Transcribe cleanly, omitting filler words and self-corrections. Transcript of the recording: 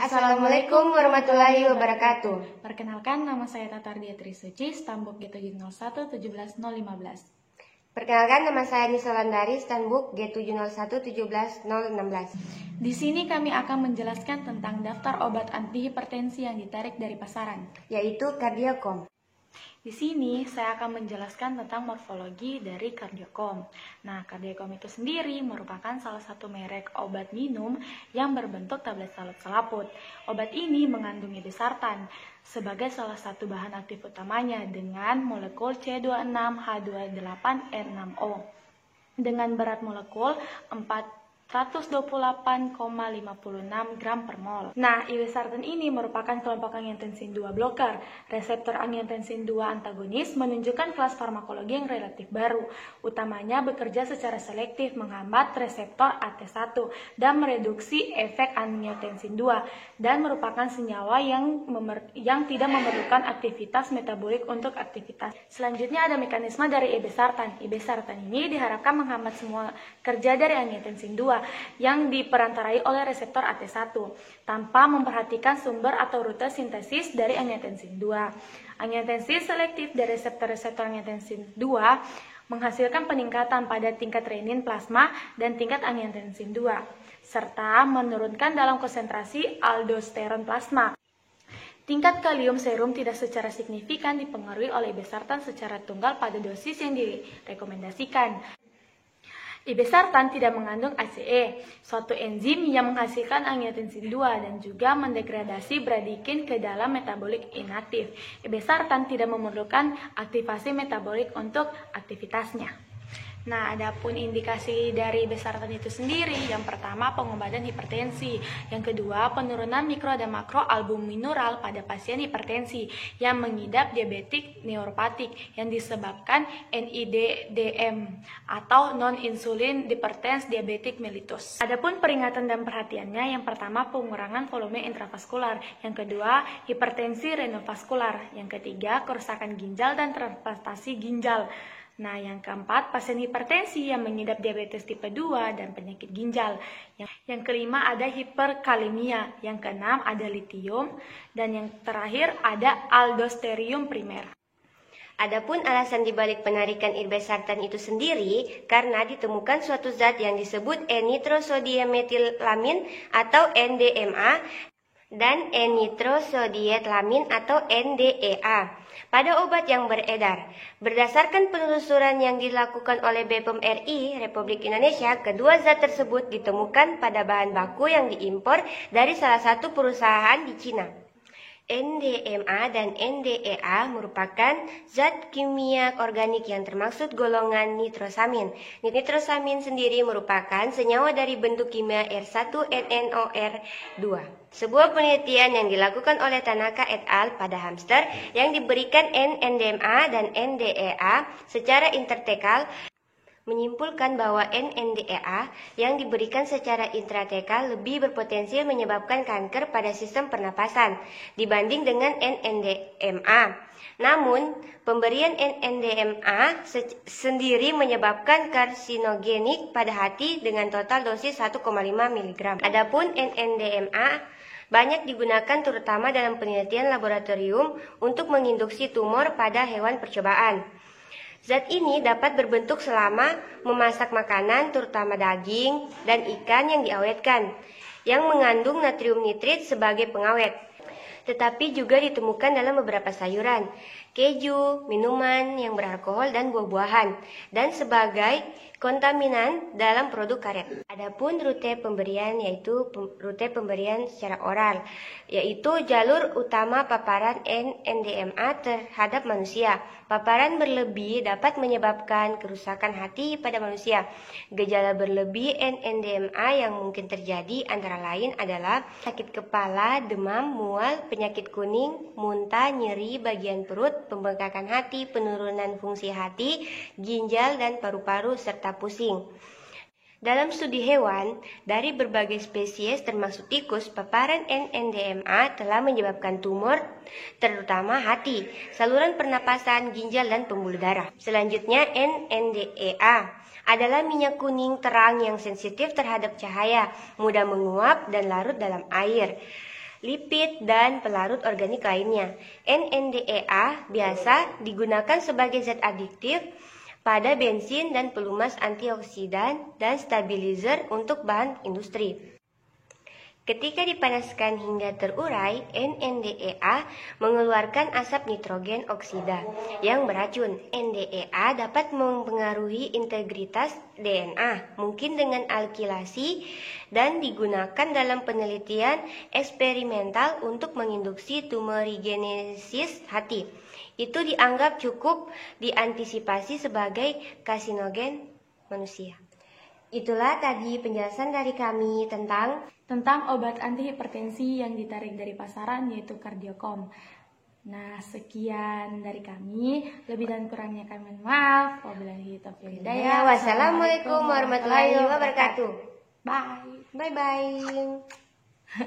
Assalamualaikum warahmatullahi wabarakatuh. Perkenalkan, nama saya Tatardia Trisuci, Stambuk G701 17015. Perkenalkan, nama saya Nisa Landari, Stambuk G701 17016. Di sini kami akan menjelaskan tentang daftar obat anti hipertensi yang ditarik dari pasaran, yaitu Cardiacom. Di sini saya akan menjelaskan tentang morfologi dari Cardiacom. Nah, Cardiacom itu sendiri merupakan salah satu merek obat minum yang berbentuk tablet selaput. Obat ini mengandung irbesartan sebagai salah satu bahan aktif utamanya dengan molekul C26H28N6O dengan berat molekul 428,56 gram per mol. Nah, irbesartan ini merupakan kelompok angiotensin 2 blocker. Reseptor angiotensin 2 antagonis menunjukkan kelas farmakologi yang relatif baru. Utamanya bekerja secara selektif menghambat reseptor AT1 dan mereduksi efek angiotensin 2 dan merupakan senyawa yang tidak memerlukan aktivitas metabolik untuk aktivitas. Selanjutnya ada mekanisme dari irbesartan. Irbesartan ini diharapkan menghambat semua kerja dari angiotensin 2 yang diperantarai oleh reseptor AT1 tanpa memperhatikan sumber atau rute sintesis dari angiotensin 2. Angiotensin selektif dari reseptor angiotensin 2 menghasilkan peningkatan pada tingkat renin plasma dan tingkat angiotensin 2 serta menurunkan dalam konsentrasi aldosteron plasma. Tingkat kalium serum tidak secara signifikan dipengaruhi oleh irbesartan secara tunggal pada dosis yang direkomendasikan. Irbesartan tidak mengandung ACE, suatu enzim yang menghasilkan angiotensin 2 dan juga mendegradasi bradikin ke dalam metabolik inaktif. Irbesartan tidak memerlukan aktivasi metabolik untuk aktivitasnya. Nah, adapun indikasi dari irbesartan itu sendiri, yang pertama pengobatan hipertensi, yang kedua penurunan mikro dan makro albuminural pada pasien hipertensi yang mengidap diabetik neuropatik yang disebabkan NIDDM atau non-insulin hypertension diabetic mellitus. Adapun peringatan dan perhatiannya, yang pertama pengurangan volume intravaskular, yang kedua hipertensi renovaskular, yang ketiga kerusakan ginjal dan transplantasi ginjal. Nah, yang keempat, pasien hipertensi yang mengidap diabetes tipe 2 dan penyakit ginjal. Yang kelima ada hiperkalemia, yang keenam ada litium, dan yang terakhir ada aldosteronisme primer. Adapun alasan dibalik penarikan irbesartan itu sendiri karena ditemukan suatu zat yang disebut N-nitrosodiametilamin atau NDMA dan N-nitrosodietlamin atau NDEA pada obat yang beredar. Berdasarkan penelusuran yang dilakukan oleh BPOM RI Republik Indonesia, kedua zat tersebut ditemukan pada bahan baku yang diimpor dari salah satu perusahaan di Cina. NDMA dan NDEA merupakan zat kimia organik yang termaksud golongan nitrosamin. Nitrosamin sendiri merupakan senyawa dari bentuk kimia R1NNOR2. Sebuah penelitian yang dilakukan oleh Tanaka et al. Pada hamster yang diberikan NDMA dan NDEA secara intertekal menyimpulkan bahwa NDEA yang diberikan secara intratekal lebih berpotensi menyebabkan kanker pada sistem pernapasan dibanding dengan NDMA. Namun, pemberian NDMA sendiri menyebabkan karsinogenik pada hati dengan total dosis 1,5 mg. Adapun NDMA banyak digunakan terutama dalam penelitian laboratorium untuk menginduksi tumor pada hewan percobaan. Zat ini dapat berbentuk selama memasak makanan, terutama daging dan ikan yang diawetkan, yang mengandung natrium nitrit sebagai pengawet. Tetapi juga ditemukan dalam beberapa sayuran, keju, minuman yang beralkohol dan buah-buahan, dan sebagai kontaminan dalam produk karet. Adapun rute pemberian yaitu rute pemberian secara oral, yaitu jalur utama paparan NDMA terhadap manusia. Paparan berlebih dapat menyebabkan kerusakan hati pada manusia. Gejala berlebih NDMA yang mungkin terjadi antara lain adalah sakit kepala, demam, mual, penyakit kuning, muntah, nyeri bagian perut, pembengkakan hati, penurunan fungsi hati, ginjal dan paru-paru serta pusing. Dalam studi hewan, dari berbagai spesies termasuk tikus, paparan NDMA telah menyebabkan tumor, terutama hati, saluran pernapasan, ginjal, dan pembuluh darah. Selanjutnya, NDEA adalah minyak kuning terang yang sensitif terhadap cahaya, mudah menguap dan larut dalam air. lipid, dan pelarut organik lainnya. NNDEA biasa digunakan sebagai zat adiktif pada bensin dan pelumas antioksidan dan stabilizer untuk bahan industri. Ketika dipanaskan hingga terurai, NNDEA mengeluarkan asap nitrogen oksida yang beracun. NDEA dapat mempengaruhi integritas DNA, mungkin dengan alkilasi, dan digunakan dalam penelitian eksperimental untuk menginduksi tumorigenesis hati. Itu dianggap cukup diantisipasi sebagai karsinogen manusia. Itulah tadi penjelasan dari kami tentang obat antihipertensi yang ditarik dari pasaran, yaitu Kardiocom. Nah, sekian dari kami. Lebih dan kurangnya kami mohon maaf. Wabillahi taufiq wal hidayah. Wassalamualaikum warahmatullahi wabarakatuh. Bye. Bye-bye.